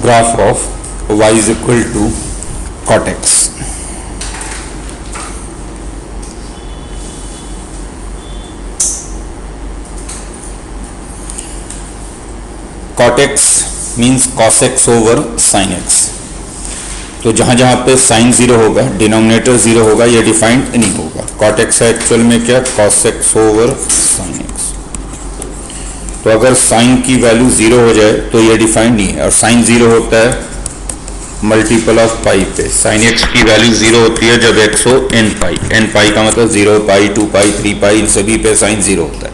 graph of y is equal to cot x. Cot x means cos x over sin x. तो जहां जहां पे sine zero होगा, denominator zero होगा, ये डिफाइंड नहीं होगा. cot x है एक्चुअल में क्या, cos x over sin x. तो अगर साइन की वैल्यू जीरो हो जाए तो ये डिफाइंड नहीं है, और साइन जीरो होता है मल्टीपल ऑफ पाई पे. साइन एक्स की वैल्यू जीरो होती है जब एक्स हो एन पाई. एन पाई का मतलब 0 पाई 2 पाई 3 पाई, इन सभी पे साइन जीरो होता है.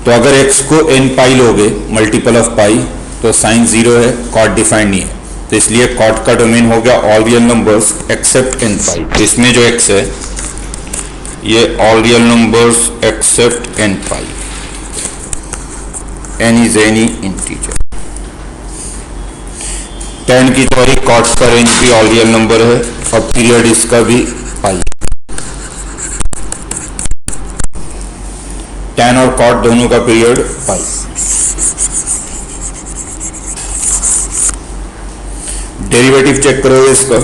तो अगर एक्स को एन पाई लोगे मल्टीपल ऑफ पाई तो साइन जीरो है, कॉट डिफाइंड नहीं है. तो इसलिए कॉट का डोमेन हो गया all real numbers except n pi. तो इसमें जो एक्स है ये all real numbers except n pi. N is any integer. tan की थ्योरी कॉट का रेंज भी ऑल रियल नंबर है और पीरियड इसका भी पाई. tan और कॉट दोनों का पीरियड पाई. डेरिवेटिव चेक करोगे इसका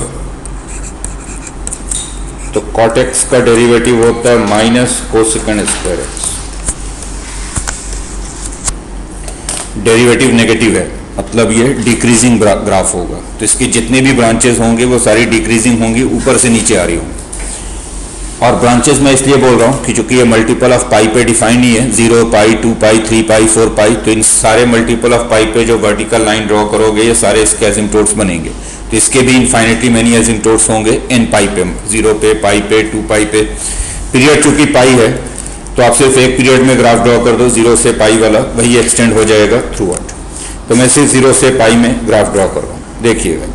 तो कॉट एक्स का डेरिवेटिव होता है minus cosecant square x. Derivative negative है, मतलब ये डिक्रीजिंग ग्राफ होगा. तो इसकी जितने भी ब्रांचेस होंगे वो सारी डिक्रीजिंग होंगी, ऊपर से नीचे आ रही होंगी. और ब्रांचेस मैं इसलिए बोल रहा हूँ कि चूंकि ये मल्टीपल ऑफ पाई पे डिफाइन नहीं है, 0 पाई 2 पाई 3 पाई 4 पाई, तो इन सारे मल्टीपल ऑफ पाई पे जो वर्टिकल लाइन ड्रॉ करोगे ये सारे इसके एसिम्पटोट्स बनेंगे. तो इसके भी इन्फाइनिटली मैनी एसिम्पटोट्स होंगे एन पाई पे, 0 पे, पाई पे, 2 पाई पे. पीरियड चूंकि पाई है तो आप सिर्फ एक पीरियड में ग्राफ ड्रॉ कर दो, 0 से पाई वाला, वही एक्सटेंड हो जाएगा थ्रू आउट. तो मैं सिर्फ 0 से पाई में ग्राफ ड्रॉ कर रहा हूँ, देखिएगा.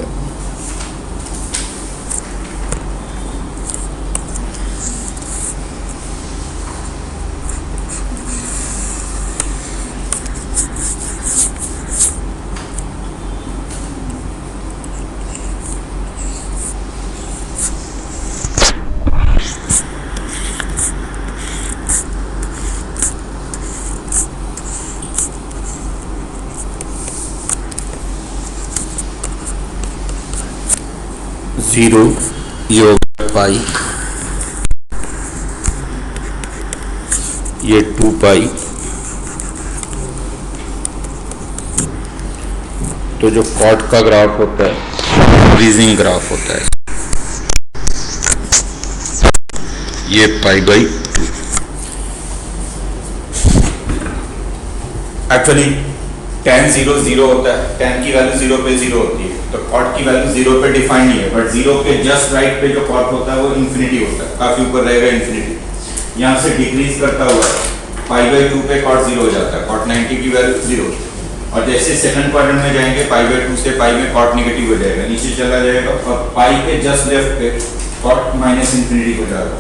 जीरो ये होगा पाई, ये 2 पाई. तो जो कॉट का ग्राफ होता है इंक्रीजिंग ग्राफ होता है, ये पाई बाई 2. एक्चुअली tan 0 0 होता है, tan की वैल्यू 0 पे 0 होती है, तो कॉट की वैल्यू 0 पे डिफाइन नहीं है, बट 0 के जस्ट राइट पे जो कॉट होता है वो इन्फिनिटी होता है, काफी ऊपर रहेगा इन्फिनिटी. यहाँ से डिक्रीज करता हुआ पाई बाई 2 पे कॉट 0 हो जाता है, कॉट 90 की वैल्यू 0. और जैसे सेकंड क्वाड्रेंट में जाएंगे पाई बाई 2 से पाई में कॉट नेगेटिव हो जाएगा, नीचे चला जाएगा, और पाई के जस्ट लेफ्ट पे कॉट माइनस इन्फिनिटी हो जाएगा.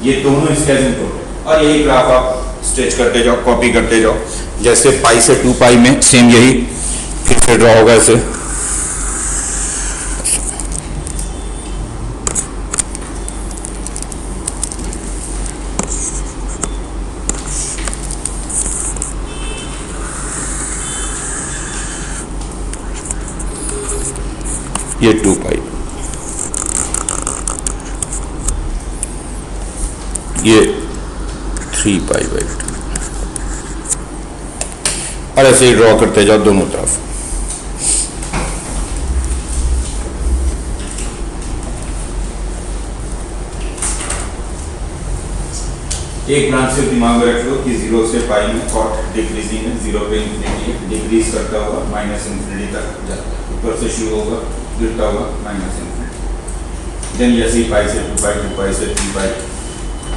ये दोनों इसके एसिम्पटोट है. और यही ग्राफ आप स्ट्रेच करते जाओ, कॉपी करते जाओ. जैसे पाई से 2 पाई में सेम यही फिर से ड्रॉ होगा ऐसे. ये 2 पाई, ये 3 पाई बाई 2, और ऐसे ही ड्रॉ करते जाओ दोनों तरफ. एक ब्रांच से दिमाग में रख लो कि 0 से पाई में कॉट डिक्रीजिंग है, 0 पे इन्फिनिटी है, डिक्रीज करता हुआ माइनस इन्फिनिटी तक जाता है, ऊपर से शुरू होगा गिरता हुआ माइनस इन्फिनिटी. देन जैसे ही पाई से 2 पाई 2 पाई से 3 पाई,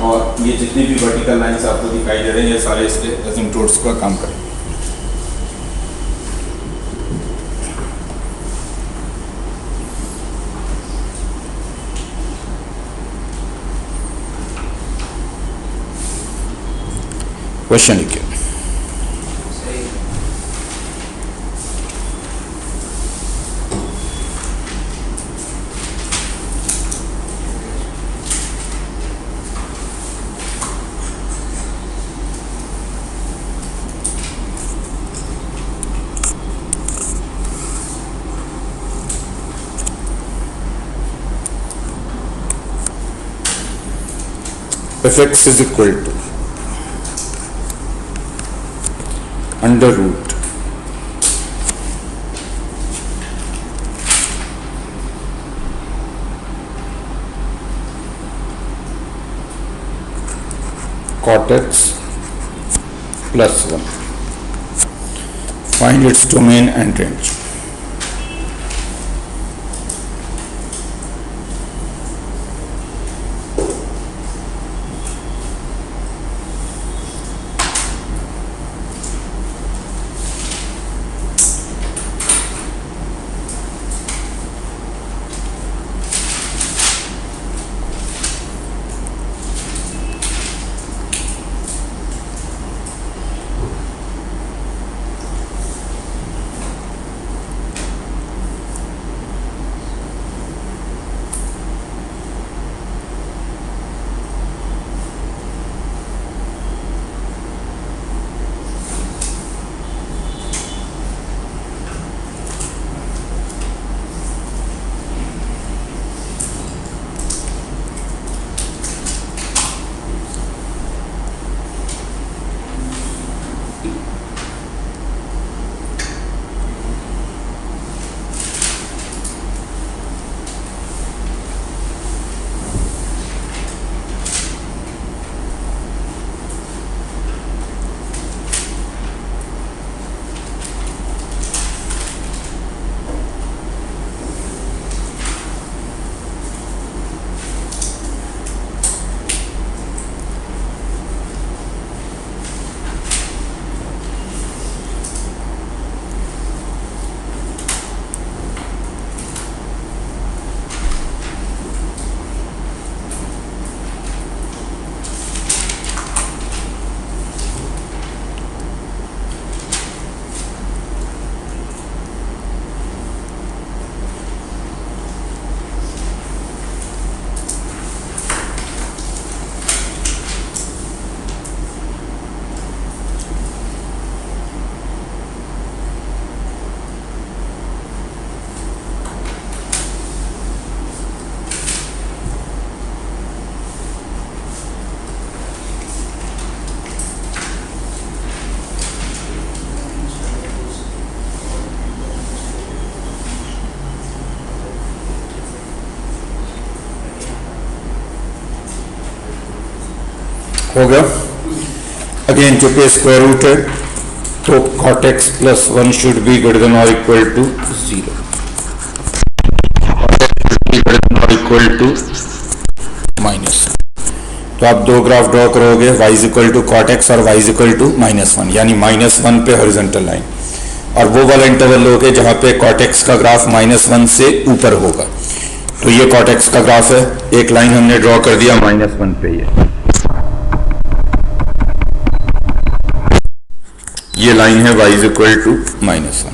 और ये जितने भी वर्टिकल लाइंस आपको दिखाई दे रहे हैं ये सारे इसके एसिम्पटोट्स का काम करें. क्वेश्चन लिखिए. F x is equal to under root cot x plus 1. Find its domain and range. हो गया। अगेन चूंकि स्क्वायर रूट है तो cot x plus 1 should be greater than or equal to 0. Cot x should be greater than or equal to minus. तो आप दो graph draw करोगे, y is equal to cot x और y is equal to -1, यानी -1 पे horizontal line, और वो वाला इंटरवल लोगे जहां पे cot x का ग्राफ -1 से ऊपर होगा। तो ये cot x का ग्राफ है, एक लाइन हमने ड्रॉ कर दिया -1 पे, ये लाइन है y इज इक्वल टू -1।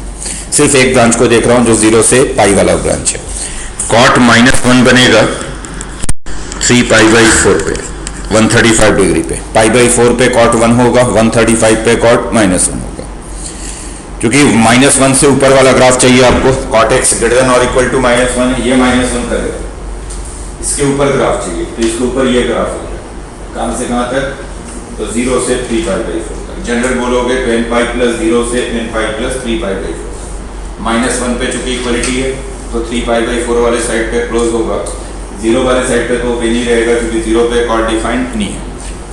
सिर्फ एक ब्रांच को देख रहा हूं जो 0 से पाई वाला ब्रांच है। cot -1 बनेगा 3π/4 पे 135 डिग्री पे, π/4 पे cot 1 होगा, 135 पे cot -1 होगा। क्योंकि -1 से ऊपर वाला ग्राफ चाहिए आपको, cot x ग्रेटर देन और इक्वल टू -1 है, ये -1 करेगा, इसके ऊपर ग्राफ चाहिए, तो इसके ऊपर ये ग्राफ हो गया। कहां से कहां तक? तो 0 से 3π/4 तक। जनरल बोलोगे तो nπ + 0 से nπ + 3π/4। -1 पे चूंकि इक्वलिटी है तो 3π/4 वाले साइड पे क्लोज होगा, 0 वाले साइड पे तो ओपन ही रहेगा क्योंकि 0 पे cot डिफाइंड नहीं है।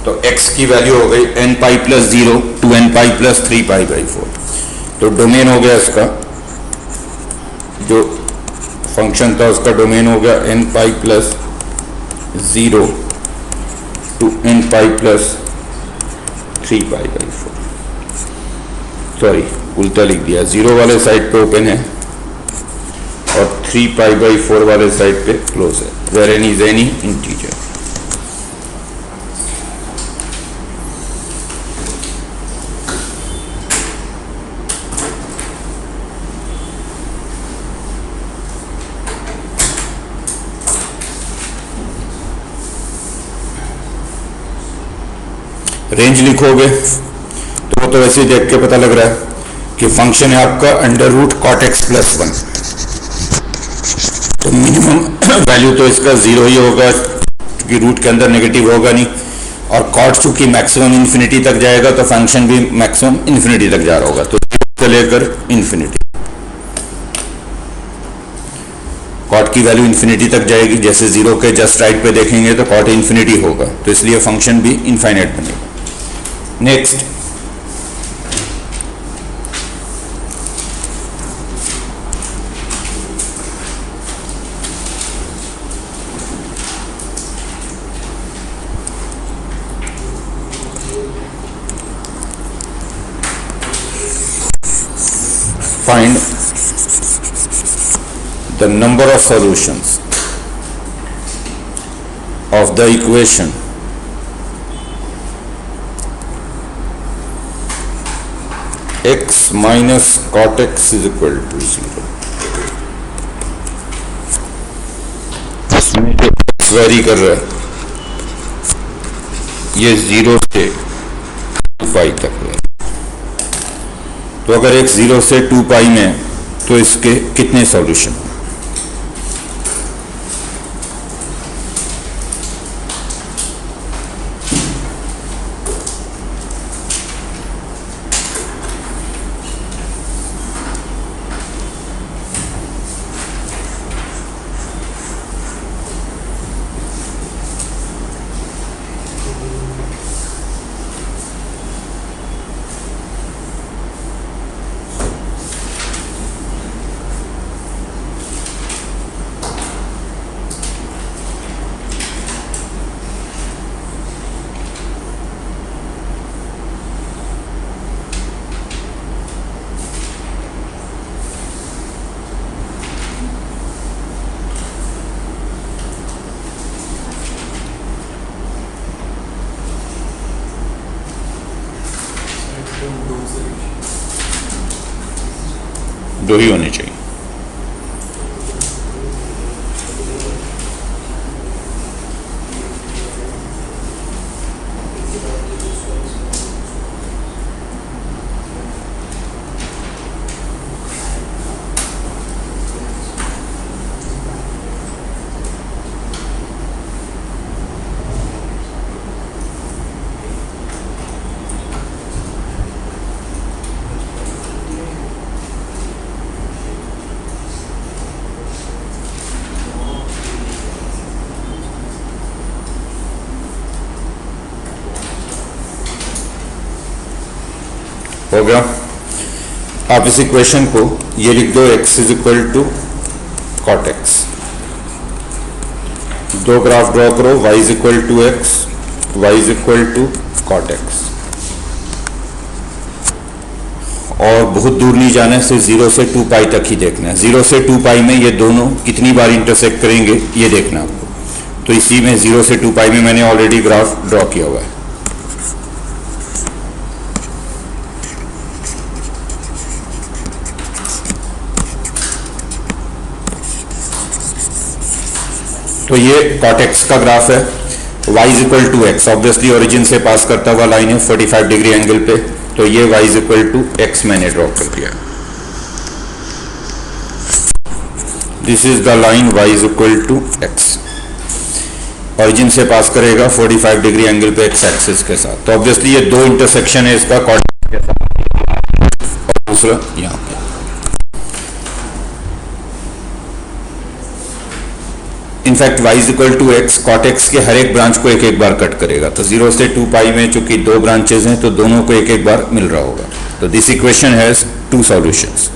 तो x की वैल्यू हो गई nπ + 0 to nπ + 3π/4। तो डोमेन हो गया इसका, जो फंक्शन था उसका डोमेन हो गया nπ + 0 to nπ + 3π/4। सॉरी उल्टा लिख दिया, 0 वाले साइड पे ओपन है और 3π/4 वाले साइड पे क्लोज है, where n is any integer. Range लिखोगे तो वो तो वैसे देख के पता लग रहा है कि फंक्शन है आपका अंडर रूट cot x + 1। तो मिनिमम वैल्यू तो इसका 0 ही होगा क्योंकि रूट के अंदर नेगेटिव होगा नहीं, और कॉट चूंकि मैक्सिमम इन्फिनिटी तक जाएगा तो फंक्शन भी मैक्सिमम इन्फिनिटी तक जा रहा होगा, तो 0 से लेकर इन्फिनिटी। कॉट की वैल्यू इन्फिनिटी तक जाएगी, जैसे 0 के जस्ट राइट पे देखेंगे तो कॉट इन्फिनिटी होगा, तो इसलिए फंक्शन भी इनफाइनाइट बनेगा। Next, find the number of solutions of the equation x minus cot x is equal to 0। इसमें जो x वेरी कर रहा है ये 0 से 2 पाई तक है, तो अगर x 0 से 2 पाई में तो इसके कितने सॉल्यूशन? दो ही होने चाहिए। हो गया। आप इस इक्वेशन को ये लिख दो, x is equal to cot x. दो ग्राफ ड्रॉ करो, y is equal to x, y is equal to cot x. और बहुत दूर नहीं जाने से 0 से 2 पाई तक ही देखना है। 0 से 2 पाई में ये दोनों कितनी बार इंटरसेक्ट करेंगे ये देखना आपको। तो इसी में 0 से 2 पाई में मैंने ऑलरेडी ग्राफ ड्रॉ किया हुआ है। तो ये cot x का ग्राफ है, y is equal to x, obviously origin से पास करता हुआ लाइन है 45 डिग्री एंगल पे, तो ये y is equal to x मैंने ड्रॉ कर दिया। This is the line y is equal to x, origin से पास करेगा 45 डिग्री एंगल पे x एक्सिस के साथ। तो ऑब्वियसली ये दो इंटरसेक्शन है इसका cot x के साथ, और दूसरा यहाँ पे। In fact y is equal to x cot x के हर एक ब्रांच को एक एक बार कट करेगा। तो 0 से 2 पाई में चूंकि दो ब्रांचेज हैं तो दोनों को एक एक बार मिल रहा होगा। तो दिस इक्वेशन हैज 2 सॉल्यूशंस।